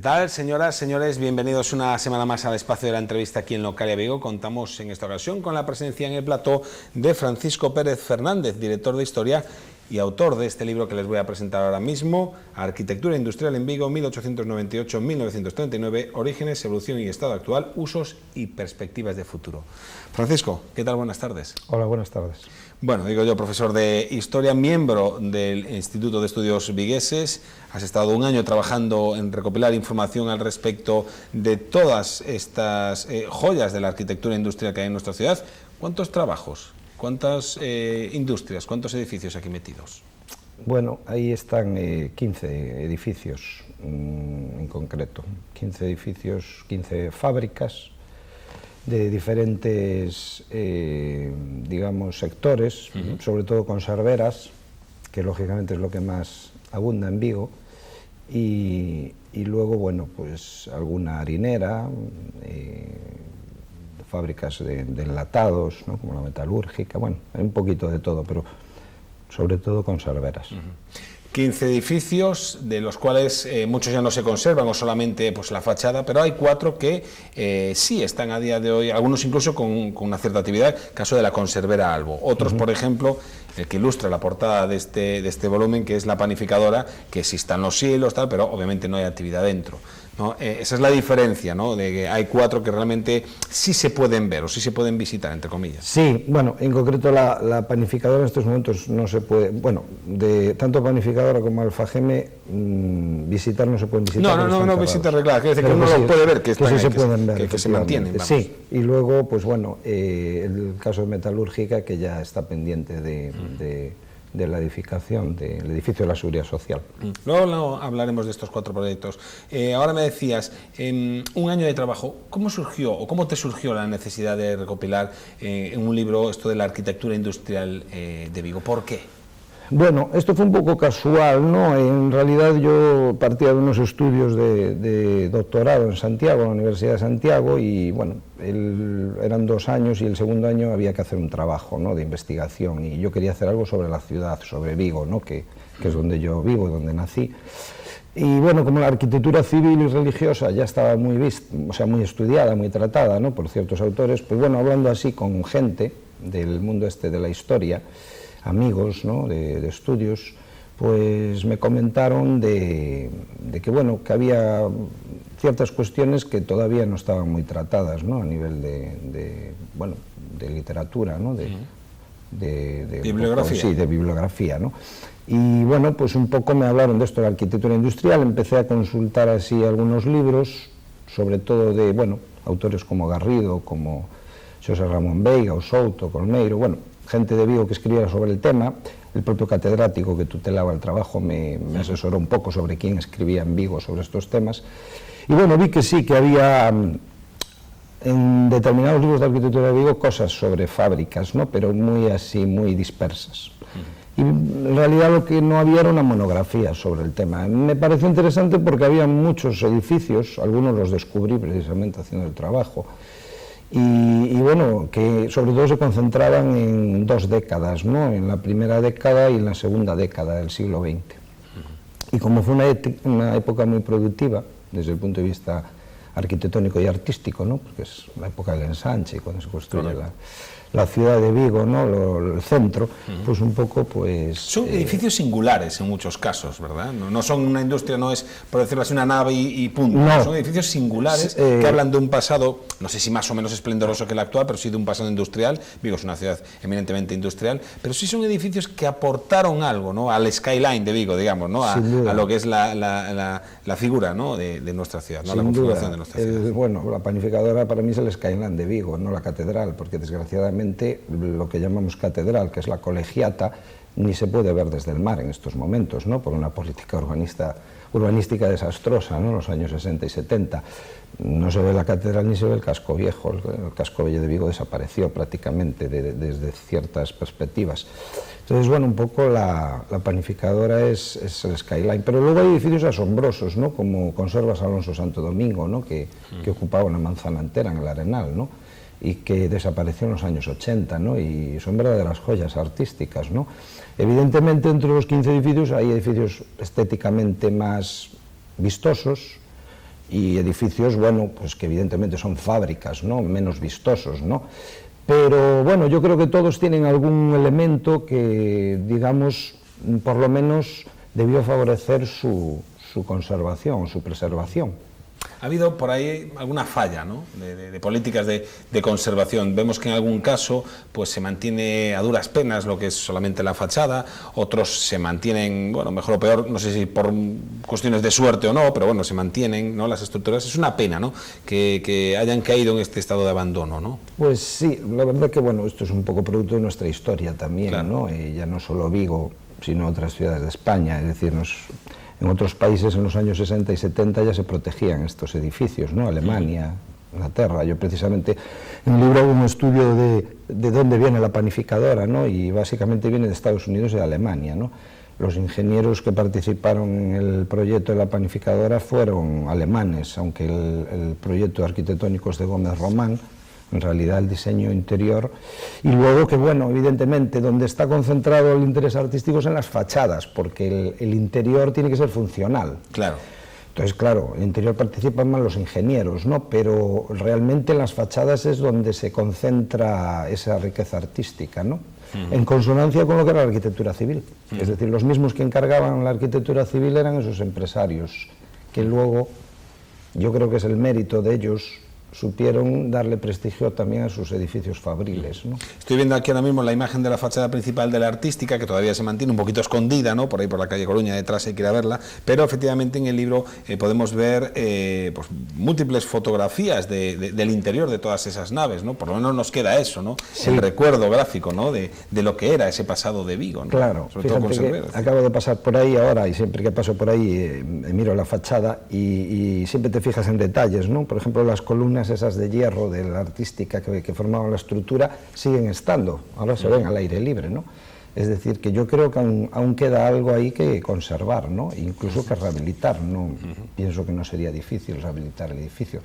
¿Qué tal, señoras, señores? Bienvenidos una semana más al espacio de la entrevista aquí en Localia Vigo. Contamos en esta ocasión con la presencia en el plató de Francisco Pérez Fernández, director de Historia y autor de este libro que les voy a presentar ahora mismo, Arquitectura Industrial en Vigo, 1898-1939, Orígenes, Evolución y Estado Actual, Usos y Perspectivas de Futuro. Francisco, ¿qué tal? Buenas tardes. Hola, buenas tardes. Bueno, digo yo, profesor de Historia, miembro del Instituto de Estudios Vigueses, has estado un año trabajando en recopilar información al respecto de todas estas joyas de la arquitectura industrial que hay en nuestra ciudad. ¿Cuántos trabajos, cuántas industrias, cuántos edificios aquí metidos? Bueno, ahí están 15 edificios en concreto, 15 edificios, 15 fábricas, de diferentes, digamos, sectores, sobre todo conserveras, que lógicamente es lo que más abunda en Vigo, y luego, bueno, pues alguna harinera, fábricas de enlatados, ¿no?, como la metalúrgica, bueno, hay un poquito de todo, pero sobre todo conserveras. 15 edificios, de los cuales muchos ya no se conservan o solamente pues, la fachada, pero hay 4 que sí están a día de hoy, algunos incluso con una cierta actividad, caso de la conservera Albo. Otros, por ejemplo, el que ilustra la portada de este volumen, que es la panificadora, que sí están los cielos, tal, pero obviamente no hay actividad dentro, ¿no? Esa es la diferencia, ¿no?, de que hay 4 que realmente sí se pueden ver o sí se pueden visitar, entre comillas. Sí, bueno, en concreto la panificadora en estos momentos no se puede, bueno, de tanto panificadora como Alfageme, visitar no se pueden visitar. No visitar, claro, quiere decir que uno lo puede ver, que sí se pueden ver, que se mantienen. Vamos. Sí, y luego, pues bueno, el caso de metalúrgica, que ya está pendiente de la edificación del edificio de la Seguridad Social. Luego hablaremos de estos 4 proyectos. Ahora me decías, un año de trabajo, ¿cómo surgió o cómo te surgió la necesidad de recopilar en un libro esto de la arquitectura industrial de Vigo? ¿Por qué? Bueno, esto fue un poco casual, ¿no? En realidad yo partía de unos estudios de doctorado en Santiago, en la Universidad de Santiago, y bueno, eran 2 años y el segundo año había que hacer un trabajo, ¿no?, de investigación, y yo quería hacer algo sobre la ciudad, sobre Vigo, ¿no?, que es donde yo vivo, donde nací. Y bueno, como la arquitectura civil y religiosa ya estaba muy muy estudiada, muy tratada, ¿no?, por ciertos autores, pues bueno, hablando así con gente del mundo de la historia, amigos, ¿no?, de estudios, pues me comentaron de que, bueno, que había ciertas cuestiones que todavía no estaban muy tratadas, ¿no?, a nivel de literatura, ¿no?, de bibliografía. Sí, de bibliografía, ¿no? Y bueno, pues un poco me hablaron de esto de la arquitectura industrial, empecé a consultar así algunos libros, sobre todo de, bueno, autores como Garrido, como Xosé Ramón Veiga, o Souto, Colmeiro, bueno, gente de Vigo que escribía sobre el tema. El propio catedrático que tutelaba el trabajo me asesoró un poco sobre quién escribía en Vigo sobre estos temas. Y bueno, vi que sí, que había en determinados libros de arquitectura de Vigo cosas sobre fábricas, ¿no?, pero muy así, muy dispersas. Y en realidad lo que no había era una monografía sobre el tema. Me pareció interesante porque había muchos edificios, algunos los descubrí precisamente haciendo el trabajo, y bueno, que sobre todo se concentraban en 2 décadas, ¿no?, en la primera década y en la segunda década del siglo XX. Y como fue una época muy productiva desde el punto de vista arquitectónico y artístico, ¿no?, porque es la época del ensanche, cuando se construye la ciudad de Vigo, ¿no?, el centro, pues un poco, pues... Son edificios singulares en muchos casos, ¿verdad? No son una industria, no es, por decirlo así, una nave y punto. No. Son edificios singulares que hablan de un pasado, no sé si más o menos esplendoroso que el actual, pero sí de un pasado industrial. Vigo es una ciudad eminentemente industrial, pero sí son edificios que aportaron algo, ¿no?, al skyline de Vigo, digamos, ¿no?, a lo que es la figura, ¿no?, de nuestra ciudad, ¿no?, la configuración de nuestra ciudad. Bueno, la panificadora para mí es el skyline de Vigo, no la catedral, porque desgraciadamente lo que llamamos catedral, que es la colegiata, ni se puede ver desde el mar en estos momentos, ¿no?, por una política urbanística desastrosa, ¿no?, en los años 60 y 70. No se ve la catedral ni se ve el casco viejo. El casco viejo de Vigo desapareció prácticamente desde ciertas perspectivas. Entonces, bueno, un poco la panificadora es el skyline, pero luego hay edificios asombrosos, ¿no?, como Conservas Alonso Santo Domingo, ¿no?, que ocupaba una manzana entera en el Arenal, ¿no?, y que desapareció en los años 80, ¿no?, y son verdaderas joyas artísticas, ¿no? Evidentemente, entre los 15 edificios hay edificios estéticamente más vistosos, y edificios, bueno, pues que evidentemente son fábricas, ¿no? Menos vistosos, ¿no? Pero bueno, yo creo que todos tienen algún elemento que, digamos, por lo menos debió favorecer su conservación, su preservación. Ha habido por ahí alguna falla, ¿no?, de políticas de conservación. Vemos que en algún caso pues se mantiene a duras penas lo que es solamente la fachada, otros se mantienen, bueno, mejor o peor, no sé si por cuestiones de suerte o no, pero bueno, se mantienen, ¿no?, las estructuras. Es una pena, ¿no?, que hayan caído en este estado de abandono, ¿no? Pues sí, la verdad que bueno, esto es un poco producto de nuestra historia también, claro, ¿no? Ya no solo Vigo, sino otras ciudades de España, es decir, en otros países en los años 60 y 70 ya se protegían estos edificios, ¿no? Alemania, Inglaterra. Yo precisamente en un libro hago un estudio de dónde viene la panificadora, ¿no? Y básicamente viene de Estados Unidos y de Alemania, ¿no? Los ingenieros que participaron en el proyecto de la panificadora fueron alemanes, aunque el proyecto arquitectónico es de Gómez Román, en realidad el diseño interior, y luego que, bueno, evidentemente donde está concentrado el interés artístico es en las fachadas, porque el interior tiene que ser funcional. Claro. Entonces, claro, el interior participan más los ingenieros, ¿no? Pero realmente en las fachadas es donde se concentra esa riqueza artística, ¿no? En consonancia con lo que era la arquitectura civil. Es decir, los mismos que encargaban la arquitectura civil eran esos empresarios, que luego, yo creo que es el mérito de ellos, supieron darle prestigio también a sus edificios fabriles, ¿no? Estoy viendo aquí ahora mismo la imagen de la fachada principal de la Artística, que todavía se mantiene un poquito escondida, ¿no?, por ahí por la calle Coruña, detrás hay que ir a verla, pero efectivamente en el libro podemos ver pues, múltiples fotografías del interior de todas esas naves, ¿no? Por lo menos nos queda eso, ¿no? Sí. El recuerdo gráfico, ¿no?, de lo que era ese pasado de Vigo, ¿no? Claro, sobre todo con Cervera. Acabo de pasar por ahí ahora y siempre que paso por ahí miro la fachada y siempre te fijas en detalles, ¿no? Por ejemplo, las columnas esas de hierro de la Artística que formaban la estructura siguen estando, ahora se ven al aire libre, ¿no? Es decir, que yo creo que aún queda algo ahí que conservar, ¿no? Incluso que rehabilitar, ¿no? Pienso que no sería difícil rehabilitar el edificio.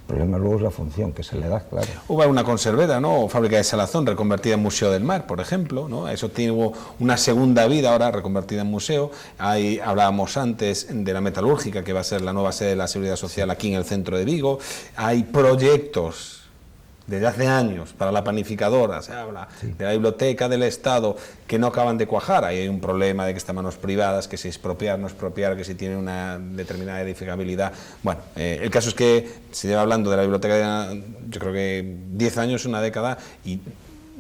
El problema luego es la función que se le da, claro. Hubo una conservera, ¿no?, fábrica de salazón reconvertida en Museo del Mar, por ejemplo, ¿no? Eso tuvo una segunda vida ahora reconvertida en museo. Ahí hablábamos antes de la metalúrgica, que va a ser la nueva sede de la Seguridad Social aquí en el centro de Vigo. Hay proyectos desde hace años para la panificadora, se habla de la Biblioteca del Estado, que no acaban de cuajar. Ahí hay un problema de que están manos privadas, que si expropiar, no expropiar, que si tiene una determinada edificabilidad. Bueno, el caso es que se lleva hablando de la biblioteca, yo creo que 10 años, una década, y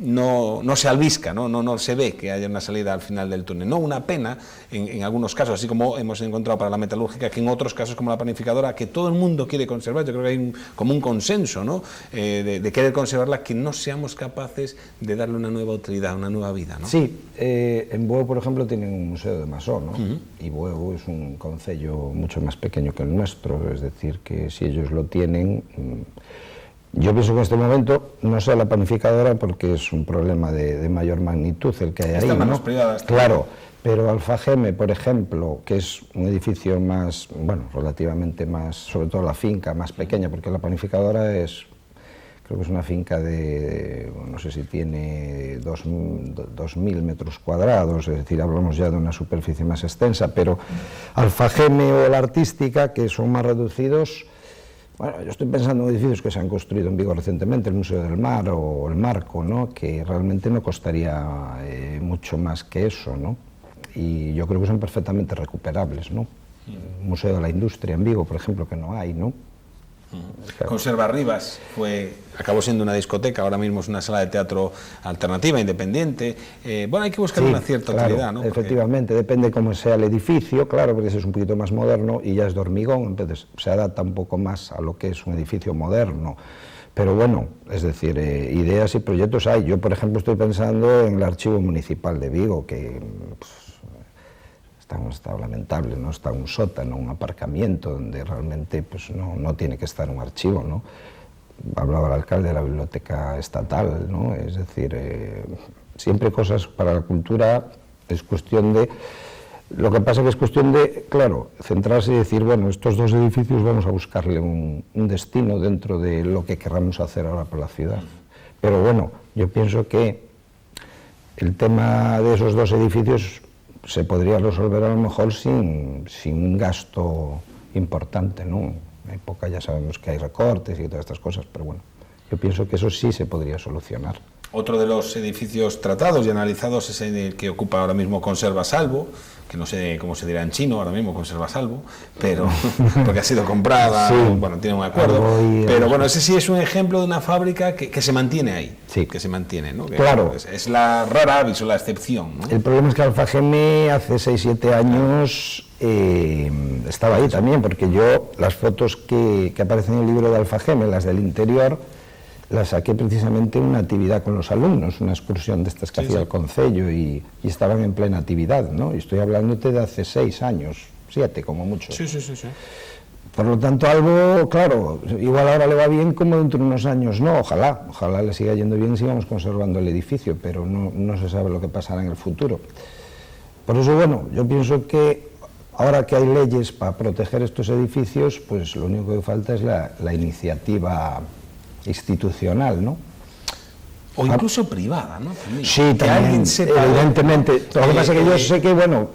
no se albisca, no se ve que haya una salida al final del túnel. No, una pena en algunos casos, así como hemos encontrado para la metalúrgica, que en otros casos como la panificadora, que todo el mundo quiere conservar. Yo creo que hay como un consenso, ¿no?, de querer conservarla, que no seamos capaces de darle una nueva utilidad, una nueva vida, ¿no? Sí, en Bueu, por ejemplo, tienen un museo de Masó, ¿no? Y Bueu es un concello mucho más pequeño que el nuestro, es decir, que si ellos lo tienen... Yo pienso que en este momento no sea la panificadora porque es un problema de mayor magnitud el que hay ahí, ¿no? Claro, pero Alfageme, por ejemplo, que es un edificio más, bueno, relativamente más, sobre todo la finca más pequeña, porque la panificadora es, creo que es una finca de, no sé si tiene 2.000 metros cuadrados, es decir, hablamos ya de una superficie más extensa, pero Alfageme o la Artística, que son más reducidos. Bueno, yo estoy pensando en edificios que se han construido en Vigo recientemente, el Museo del Mar o el Marco, ¿no?, que realmente no costaría mucho más que eso, ¿no? Y yo creo que son perfectamente recuperables, ¿no? El Museo de la Industria en Vigo, por ejemplo, que no hay, ¿no? Conserva Rivas acabó siendo una discoteca, ahora mismo es una sala de teatro alternativa, independiente. Bueno, hay que buscar una cierta utilidad, ¿no? Efectivamente, depende cómo sea el edificio, claro, porque ese es un poquito más moderno y ya es de hormigón, entonces se adapta un poco más a lo que es un edificio moderno. Pero bueno, es decir, ideas y proyectos hay. Yo, por ejemplo, estoy pensando en el Archivo Municipal de Vigo, que está en un estado lamentable, ¿no? Está un sótano, un aparcamiento donde realmente pues, no tiene que estar un archivo, ¿no? Hablaba el alcalde de la biblioteca estatal, ¿no? Es decir, siempre cosas para la cultura es cuestión de... Lo que pasa que es cuestión de, claro, centrarse y decir, bueno, estos dos edificios vamos a buscarle un destino dentro de lo que querramos hacer ahora por la ciudad. Pero bueno, yo pienso que el tema de esos dos edificios se podría resolver a lo mejor sin un gasto importante, ¿no? época ya sabemos que hay recortes y todas estas cosas, pero bueno, yo pienso que eso sí se podría solucionar. Otro de los edificios tratados y analizados es el que ocupa ahora mismo Conserva Salvo, que no sé cómo se dirá en chino ahora mismo, Conserva Salvo, pero porque ha sido comprada, sí, bueno, tiene un acuerdo, pero bueno, ese sí es un ejemplo de una fábrica que se mantiene ahí, sí, que se mantiene, ¿no? Que claro. Es la rara avis o la excepción, ¿no? El problema es que Alfageme hace 6-7 años estaba ahí también, porque yo las fotos que aparecen en el libro de Alfageme, las del interior, las saqué precisamente en una actividad con los alumnos, una excursión de estas que hacía el Concello y estaban en plena actividad, ¿no? Y estoy hablándote de hace 6 años, 7 como mucho. Sí. Por lo tanto, algo, claro, igual ahora le va bien como dentro de unos años, no, ojalá le siga yendo bien y sigamos conservando el edificio, pero no se sabe lo que pasará en el futuro. Por eso, bueno, yo pienso que ahora que hay leyes para proteger estos edificios, pues lo único que falta es la iniciativa institucional, ¿no? O incluso privada, ¿no? También. Sí, que también, alguien sepa, evidentemente. Lo que pasa es que yo sé que, bueno,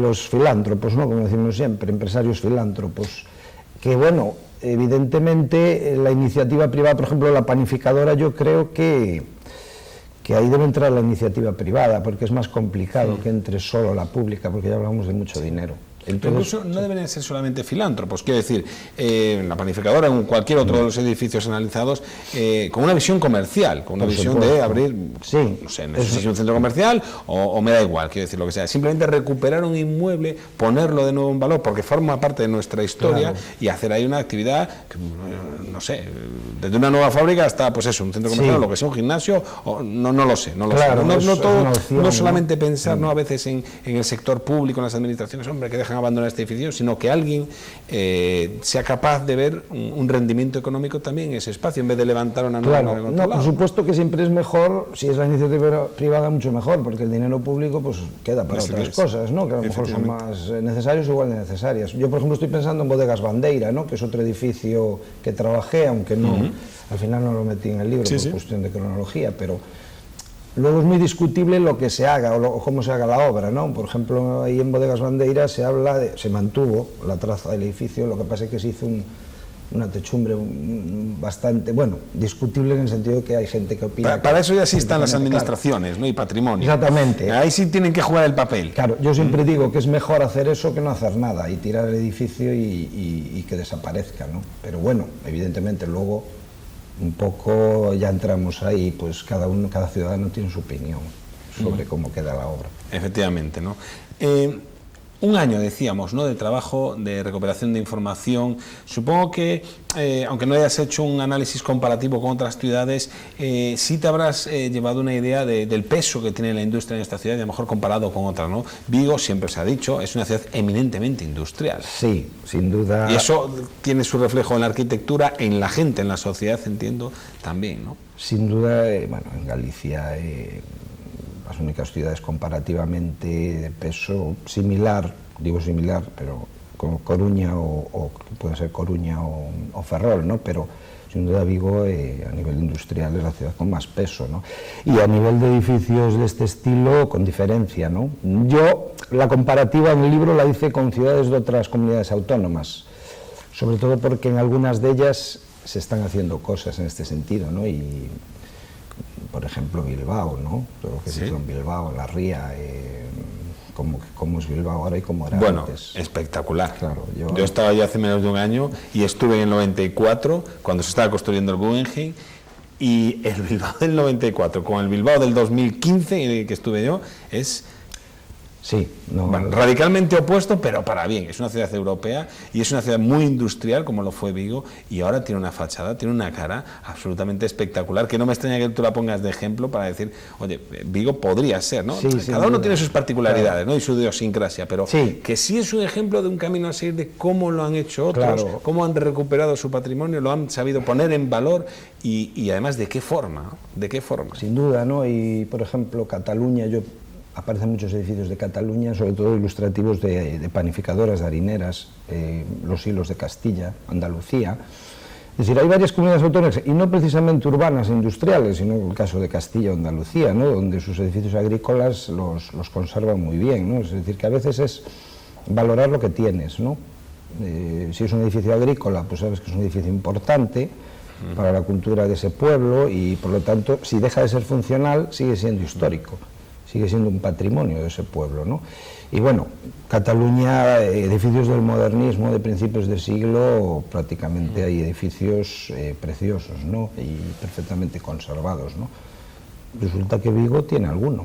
los filántropos, ¿no? Como decimos siempre, empresarios filántropos, que, bueno, evidentemente la iniciativa privada, por ejemplo, la panificadora, yo creo que ahí debe entrar la iniciativa privada, porque es más complicado que entre solo la pública, porque ya hablamos de mucho dinero. Entonces, incluso no deberían ser solamente filántropos, quiero decir, en la panificadora, en cualquier otro de los edificios analizados, con una visión comercial, con una visión de abrir, sí, no sé si es un centro comercial o me da igual, quiero decir, lo que sea, simplemente recuperar un inmueble, ponerlo de nuevo en valor, porque forma parte de nuestra historia, claro, y hacer ahí una actividad, que, no sé, desde una nueva fábrica hasta, pues eso, un centro comercial, o lo que sea, un gimnasio, o, no lo sé, claro, no solamente pensar, ¿no? A veces en el sector público, en las administraciones, hombre, que dejan abandonar este edificio, sino que alguien sea capaz de ver un rendimiento económico también en ese espacio, en vez de levantar una nueva en otro lado. Por supuesto que siempre es mejor, si es la iniciativa privada, mucho mejor, porque el dinero público pues queda para otras cosas, ¿no? Que a lo mejor son más necesarios o igual de necesarias. Yo, por ejemplo, estoy pensando en Bodegas Bandeira, ¿no? Que es otro edificio que trabajé, aunque no, al final no lo metí en el libro por cuestión de cronología, pero luego es muy discutible lo que se haga o cómo se haga la obra, ¿no? Por ejemplo, ahí en Bodegas Bandeira se mantuvo la traza del edificio, lo que pasa es que se hizo una techumbre bastante, bueno, discutible en el sentido de que hay gente que opina... Para eso ya sí están las administraciones, claro, ¿no? Y patrimonio. Exactamente. Ahí sí tienen que jugar el papel. Claro, yo siempre digo que es mejor hacer eso que no hacer nada y tirar el edificio y que desaparezca, ¿no? Pero bueno, evidentemente luego un poco ya entramos ahí, pues cada ciudadano tiene su opinión sobre cómo queda la obra. Efectivamente, ¿no? Un año, decíamos, ¿no?, de trabajo, de recuperación de información. Supongo que, aunque no hayas hecho un análisis comparativo con otras ciudades, sí te habrás llevado una idea del peso que tiene la industria en esta ciudad, y a lo mejor comparado con otras, ¿no? Vigo, siempre se ha dicho, es una ciudad eminentemente industrial. Sí, sin duda. Y eso tiene su reflejo en la arquitectura, en la gente, en la sociedad, entiendo, también, ¿no? Sin duda, bueno, en Galicia... las únicas ciudades comparativamente de peso similar, digo similar, pero como Coruña o puede ser Coruña o Ferrol, ¿no? Pero sin duda Vigo a nivel industrial es la ciudad con más peso, ¿no? Y a nivel de edificios de este estilo, con diferencia, ¿no? Yo la comparativa en el libro la hice con ciudades de otras comunidades autónomas, sobre todo porque en algunas de ellas se están haciendo cosas en este sentido, ¿no? Y por ejemplo Bilbao, ¿no? Todo lo que se hizo en Bilbao, La Ría, cómo es Bilbao ahora y cómo era antes. Espectacular. Claro, yo estaba allí hace menos de un año y estuve en el 94, cuando se estaba construyendo el Guggenheim, y el Bilbao del 94 con el Bilbao del 2015, que estuve yo, es... Sí, no, bueno, radicalmente opuesto, pero para bien. Es una ciudad europea y es una ciudad muy industrial, como lo fue Vigo, y ahora tiene una fachada, tiene una cara absolutamente espectacular, que no me extraña que tú la pongas de ejemplo para decir, oye, Vigo podría ser, ¿no? Sí, cada uno tiene sus particularidades, claro, ¿no? Y su idiosincrasia, pero que sí es un ejemplo de un camino a seguir de cómo lo han hecho otros, claro, cómo han recuperado su patrimonio, lo han sabido poner en valor y además de qué forma, ¿no? ¿De qué forma? Sin duda, ¿no? Y, por ejemplo, Cataluña, aparecen muchos edificios de Cataluña, sobre todo ilustrativos de panificadoras, de harineras, los hilos de Castilla, Andalucía. Es decir, hay varias comunidades autónomas, y no precisamente urbanas e industriales, sino el caso de Castilla o Andalucía, ¿no? Donde sus edificios agrícolas los conservan muy bien, ¿no? Es decir, que a veces es valorar lo que tienes, ¿no? Si es un edificio agrícola, pues sabes que es un edificio importante para la cultura de ese pueblo y, por lo tanto, si deja de ser funcional, sigue siendo histórico, sigue siendo un patrimonio de ese pueblo, ¿no? Y bueno, Cataluña, edificios del modernismo de principios de siglo, prácticamente hay edificios preciosos, ¿no? Y perfectamente conservados, ¿no? Resulta que Vigo tiene alguno,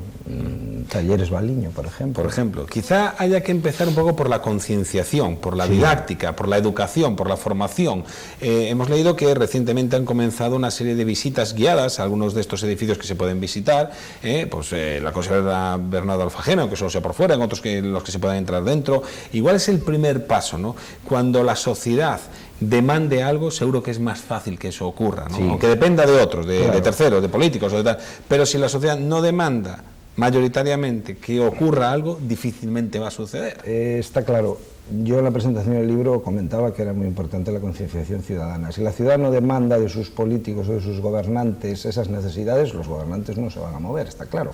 Talleres Baliño, por ejemplo. Por ejemplo, quizá haya que empezar un poco por la concienciación, por la didáctica, por la educación, por la formación. Hemos leído que recientemente han comenzado una serie de visitas guiadas a algunos de estos edificios que se pueden visitar, la consejera Bernardo Alfagena, aunque solo sea por fuera, en otros que los que se puedan entrar dentro. Igual es el primer paso, ¿no? Cuando la sociedad demande algo, seguro que es más fácil que eso ocurra, ¿no? Sí. Aunque dependa de otros, de terceros, de políticos, o de tal. Pero si la sociedad no demanda mayoritariamente que ocurra algo, difícilmente va a suceder. Está claro. Yo en la presentación del libro comentaba que era muy importante la concienciación ciudadana. Si la ciudad no demanda de sus políticos o de sus gobernantes esas necesidades, los gobernantes no se van a mover, está claro.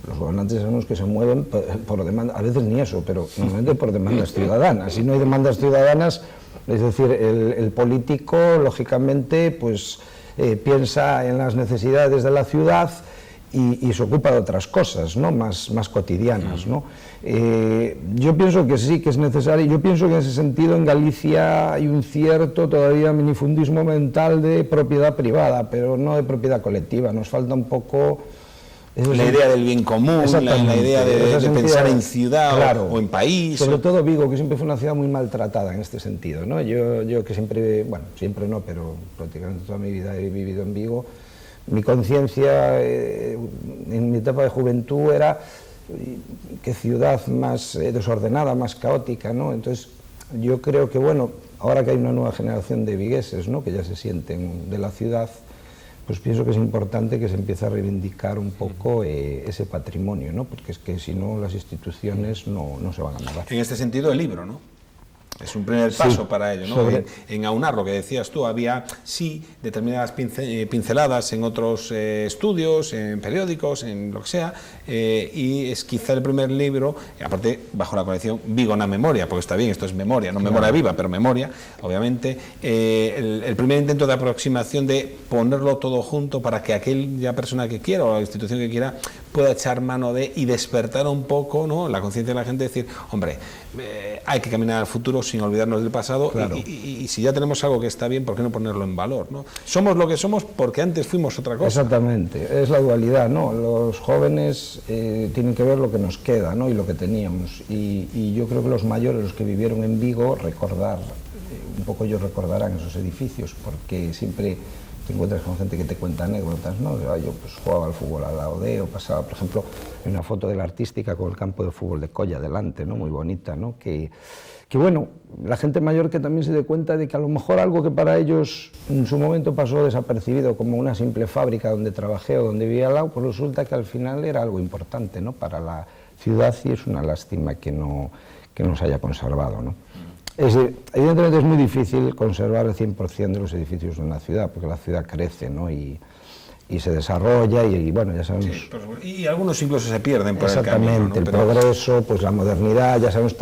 Los gobernantes sabemos que se mueven por demanda, a veces ni eso, pero normalmente por demandas ciudadanas. Si no hay demandas ciudadanas, es decir, el político, lógicamente, pues piensa en las necesidades de la ciudad y se ocupa de otras cosas, ¿no? más cotidianas, ¿no? Yo pienso que sí, que es necesario. Yo pienso que en ese sentido en Galicia hay un cierto todavía minifundismo mental de propiedad privada, pero no de propiedad colectiva. Nos falta un poco... La idea del bien común, la idea de pensar en ciudad, claro, o en país. Sobre todo Vigo, que siempre fue una ciudad muy maltratada en este sentido, ¿no? Yo que siempre, bueno, siempre no, pero prácticamente toda mi vida he vivido en Vigo, mi conciencia en mi etapa de juventud era qué ciudad más desordenada, más caótica, ¿no? Entonces yo creo que, bueno, ahora que hay una nueva generación de vigueses, ¿no?, que ya se sienten de la ciudad, pues pienso que es importante que se empiece a reivindicar un poco ese patrimonio, ¿no? Porque es que si no las instituciones no se van a mover. En este sentido el libro, ¿no? Es un primer paso para ello, ¿no? En aunar lo que decías tú, había sí determinadas pinceladas en otros estudios, en periódicos, en lo que sea, y es quizá el primer libro, aparte bajo la colección Vigo na memoria, porque está bien, esto es memoria, no memoria viva, pero memoria, obviamente, el primer intento de aproximación de ponerlo todo junto para que aquella persona que quiera o la institución que quiera pueda echar mano de y despertar un poco, ¿no?, la conciencia de la gente, decir, hombre, hay que caminar al futuro sin olvidarnos del pasado, claro. y si ya tenemos algo que está bien, ¿por qué no ponerlo en valor, ¿no? Somos lo que somos porque antes fuimos otra cosa. Exactamente, es la dualidad, ¿no? Los jóvenes tienen que ver lo que nos queda, ¿no?, y lo que teníamos, y yo creo que los mayores, los que vivieron en Vigo, un poco ellos recordarán esos edificios, porque siempre te encuentras con gente que te cuenta anécdotas, ¿no? Yo pues jugaba al fútbol al lado de, o pasaba, por ejemplo, en una foto de la artística con el campo de fútbol de Colla delante, ¿no?, muy bonita, ¿no? Que bueno, la gente mayor que también se dé cuenta de que a lo mejor algo que para ellos en su momento pasó desapercibido, como una simple fábrica donde trabajé o donde vivía al lado, pues resulta que al final era algo importante, ¿no?, para la ciudad, y es una lástima que no se haya conservado, ¿no? Evidentemente es muy difícil conservar el 100% de los edificios de una ciudad, porque la ciudad crece, ¿no?, y se desarrolla, y bueno, ya sabemos... Sí, y algunos incluso se pierden por el camino, ¿no? Exactamente, el progreso, pues la modernidad, ya sabemos...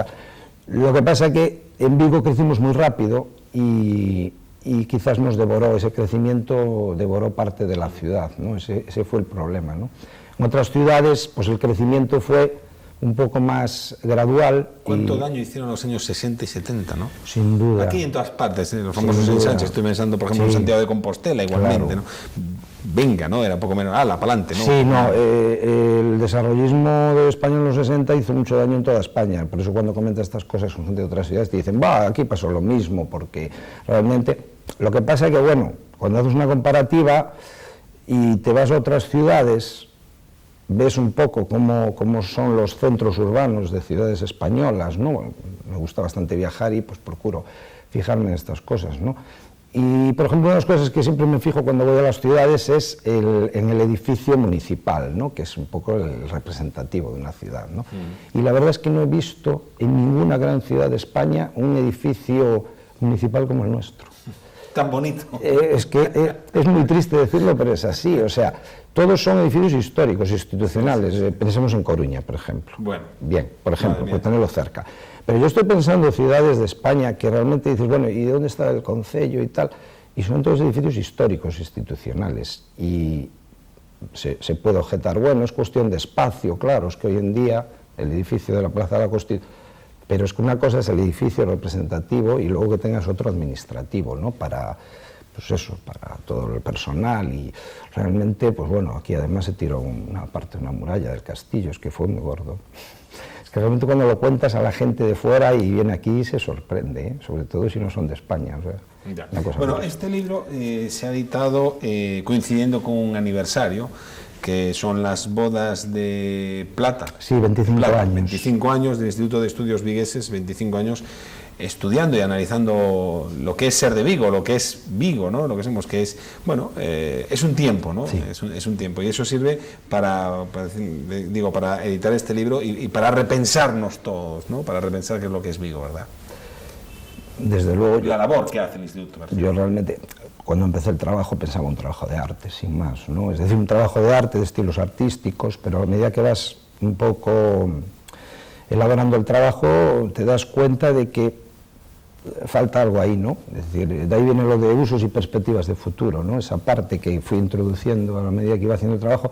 Lo que pasa es que en Vigo crecimos muy rápido y quizás nos devoró, ese crecimiento devoró parte de la ciudad, ¿no? Ese fue el problema, ¿no? En otras ciudades, pues el crecimiento fue un poco más gradual. ¿Cuánto daño hicieron los años 60 y 70, no? Sin duda. Aquí en todas partes, en los famosos ensanches, estoy pensando, por ejemplo, en Santiago de Compostela, igualmente, claro, ¿no? Venga, ¿no? Era poco menos, para adelante, ¿no? Sí, no, el desarrollismo español en los 60 hizo mucho daño en toda España, por eso cuando comentas estas cosas con gente de otras ciudades te dicen, aquí pasó lo mismo, porque realmente, lo que pasa es que, bueno, cuando haces una comparativa y te vas a otras ciudades, ves un poco cómo son los centros urbanos de ciudades españolas, ¿no? Me gusta bastante viajar y pues procuro fijarme en estas cosas, ¿no? Y, por ejemplo, una de las cosas que siempre me fijo cuando voy a las ciudades es en el edificio municipal, ¿no?, que es un poco el representativo de una ciudad, ¿no? Y la verdad es que no he visto en ninguna gran ciudad de España un edificio municipal como el nuestro. tan bonito. Es que es muy triste decirlo, pero es así. O sea, todos son edificios históricos, institucionales. Pensemos en Coruña, por ejemplo. Bueno. Bien, por ejemplo, por tenerlo cerca. Pero yo estoy pensando en ciudades de España que realmente dices, bueno, ¿y de dónde está el concello y tal? Y son todos edificios históricos, institucionales. Y se puede objetar, bueno, es cuestión de espacio, claro, es que hoy en día el edificio de la Plaza de la Constitución, pero es que una cosa es el edificio representativo y luego que tengas otro administrativo, ¿no? Para, pues eso, para todo el personal y realmente, pues bueno, aquí además se tiró una parte de una muralla del castillo, es que fue muy gordo. Es que realmente cuando lo cuentas a la gente de fuera y viene aquí se sorprende, ¿eh? Sobre todo si no son de España, o sea. Bueno, este libro se ha editado coincidiendo con un aniversario, que son las bodas de plata. Sí, 25 años. 25 años del Instituto de Estudios Vigueses, 25 años estudiando y analizando lo que es ser de Vigo, lo que es Vigo, ¿no? Lo que sabemos que es, bueno, es un tiempo, ¿no? Sí. Es un tiempo, y eso sirve para editar este libro y para repensarnos todos, ¿no? Para repensar qué es lo que es Vigo, ¿verdad? Desde luego, la labor que hace el Instituto. Yo realmente, cuando empecé el trabajo, pensaba un trabajo de arte, sin más, ¿no? Es decir, un trabajo de arte, de estilos artísticos, pero a medida que vas un poco elaborando el trabajo, te das cuenta de que falta algo ahí, ¿no? Es decir, de ahí viene lo de usos y perspectivas de futuro, ¿no? Esa parte que fui introduciendo a la medida que iba haciendo el trabajo.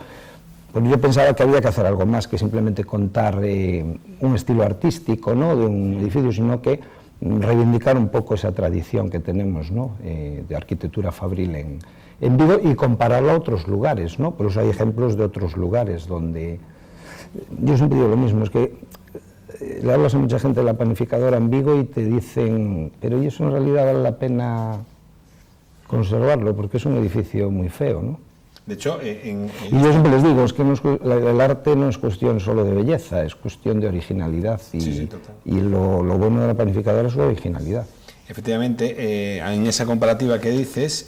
Pues yo pensaba que había que hacer algo más que simplemente contar un estilo artístico, ¿no? De un edificio, sino que reivindicar un poco esa tradición que tenemos, ¿no? De arquitectura fabril en Vigo y compararlo a otros lugares, ¿no? Por eso hay ejemplos de otros lugares donde... Yo siempre digo lo mismo, es que le hablas a mucha gente de la panificadora en Vigo y te dicen, pero ¿y eso en realidad vale la pena conservarlo? Porque es un edificio muy feo, ¿no? De hecho, y yo siempre les digo, es que el arte no es cuestión solo de belleza, es cuestión de originalidad y lo bueno de la panificadora es su originalidad. Efectivamente, en esa comparativa que dices,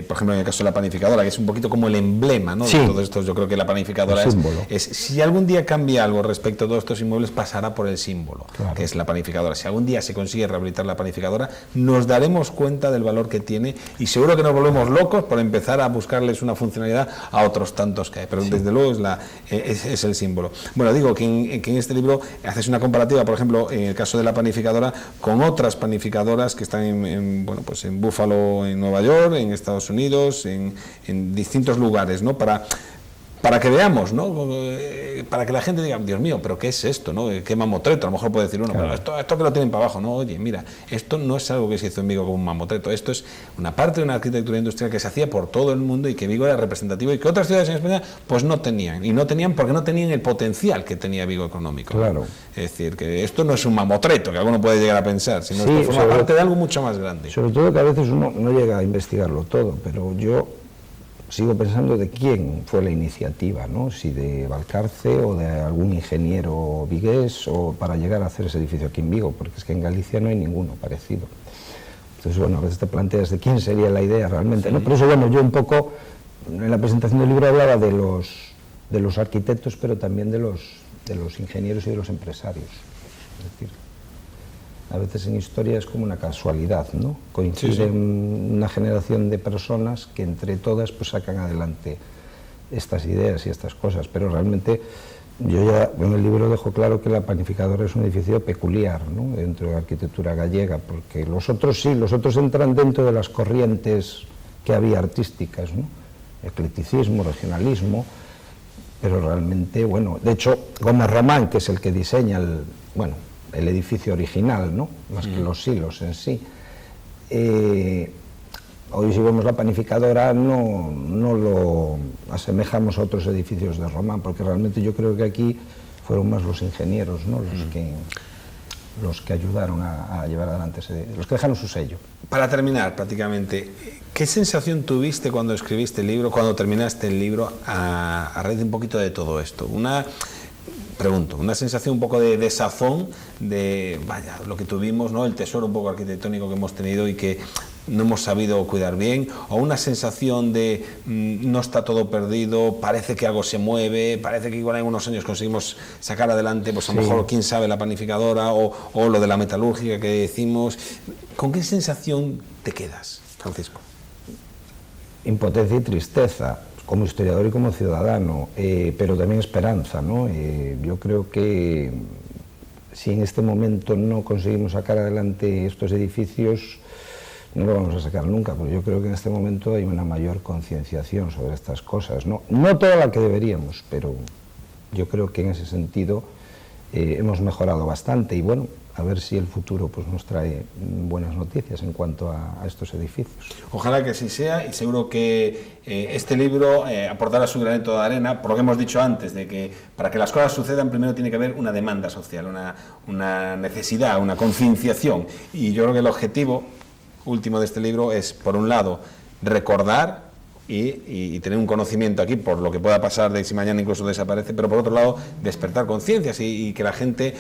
por ejemplo, en el caso de la panificadora, que es un poquito como el emblema, ¿no? Sí. De todos estos, yo creo que la panificadora es, si algún día cambia algo respecto a todos estos inmuebles, pasará por el símbolo, claro, que es la panificadora. Si algún día se consigue rehabilitar la panificadora, nos daremos cuenta del valor que tiene y seguro que nos volvemos locos por empezar a buscarles una funcionalidad a otros tantos que hay, pero sí, desde luego es el símbolo. Bueno, digo que en este libro haces una comparativa, por ejemplo, en el caso de la panificadora, con otras panificadoras que están en Buffalo, en Nueva York, en Estados Unidos, en distintos lugares, ¿no? Para que veamos, ¿no? Para que la gente diga, Dios mío, pero ¿qué es esto, no? ¿Qué mamotreto? A lo mejor puede decir uno, claro, pero esto que lo tienen para abajo, no, oye, mira, esto no es algo que se hizo en Vigo como un mamotreto, esto es una parte de una arquitectura industrial que se hacía por todo el mundo y que Vigo era representativo y que otras ciudades en España pues no tenían, y no tenían porque no tenían el potencial que tenía Vigo económico. Claro. Es decir, que esto no es un mamotreto, que alguno puede llegar a pensar, sino sí, esto forma parte de algo mucho más grande. Sobre todo que a veces uno no llega a investigarlo todo, pero yo sigo pensando de quién fue la iniciativa, ¿no? Si de Valcarce o de algún ingeniero vigués o para llegar a hacer ese edificio aquí en Vigo, porque es que en Galicia no hay ninguno parecido. Entonces, bueno, a veces te planteas de quién sería la idea realmente, ¿no? Por eso, bueno, yo un poco en la presentación del libro hablaba de los arquitectos, pero también de los ingenieros y de los empresarios. Es decir, a veces en historia es como una casualidad, ¿no? Coincide una generación de personas que entre todas pues sacan adelante estas ideas y estas cosas, pero realmente yo ya en el libro dejo claro que la panificadora es un edificio peculiar, ¿no? Dentro de la arquitectura gallega, porque los otros sí, los otros entran dentro de las corrientes que había artísticas, ¿no? Eclecticismo, regionalismo, pero realmente, bueno, de hecho Gómez Román, que es el que diseña el edificio original, ¿no? Más que los silos en sí. Hoy si vemos la panificadora no lo asemejamos a otros edificios de Román, porque realmente yo creo que aquí fueron más los ingenieros, ¿no? Los que ayudaron a llevar adelante los que dejaron su sello. Para terminar, prácticamente, ¿qué sensación tuviste cuando escribiste el libro, cuando terminaste el libro, a raíz de un poquito de todo esto? Una sensación un poco de desazón de, vaya, lo que tuvimos, ¿no? El tesoro un poco arquitectónico que hemos tenido y que no hemos sabido cuidar bien, o una sensación de no está todo perdido, parece que algo se mueve, parece que igual en unos años conseguimos sacar adelante, pues a lo mejor, quién sabe, la panificadora o lo de la metalúrgica que decimos. ¿Con qué sensación te quedas? Francisco. Impotencia y tristeza, como historiador y como ciudadano, pero también esperanza, ¿no? Yo creo que si en este momento no conseguimos sacar adelante estos edificios, no lo vamos a sacar nunca, porque yo creo que en este momento hay una mayor concienciación sobre estas cosas, ¿no? No toda la que deberíamos, pero yo creo que en ese sentido hemos mejorado bastante y bueno, a ver si el futuro pues, nos trae buenas noticias en cuanto a estos edificios. Ojalá que así sea y seguro que este libro aportará su granito de arena, por lo que hemos dicho antes, de que para que las cosas sucedan primero tiene que haber una demanda social, una necesidad, una concienciación. Y yo creo que el objetivo último de este libro es, por un lado, recordar y tener un conocimiento aquí por lo que pueda pasar de si mañana incluso desaparece, pero por otro lado despertar conciencias y que la gente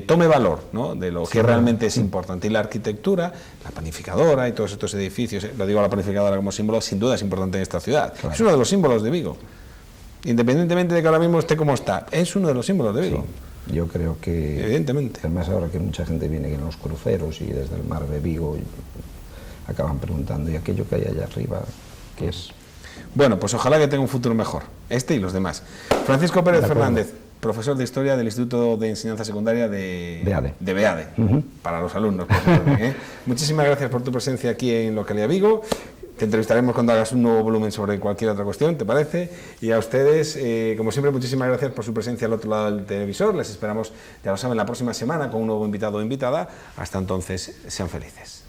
tome valor, ¿no?, de lo que realmente es importante. Y la arquitectura, la planificadora y todos estos edificios, lo digo a la planificadora como símbolo, sin duda es importante en esta ciudad. Claro. Es uno de los símbolos de Vigo, independientemente de que ahora mismo esté como está, es uno de los símbolos de Vigo. Sí, yo creo que, evidentemente, además ahora que mucha gente viene en los cruceros y desde el mar de Vigo acaban preguntando, ¿y aquello que hay allá arriba qué es? Bueno, pues ojalá que tenga un futuro mejor, este y los demás. Francisco Pérez Fernández, profesor de Historia del Instituto de Enseñanza Secundaria de Beade, para los alumnos. Muchísimas gracias por tu presencia aquí en Localidad Vigo. Te entrevistaremos cuando hagas un nuevo volumen sobre cualquier otra cuestión, ¿te parece? Y a ustedes, como siempre, muchísimas gracias por su presencia al otro lado del televisor. Les esperamos, ya lo saben, la próxima semana con un nuevo invitado o invitada. Hasta entonces, sean felices.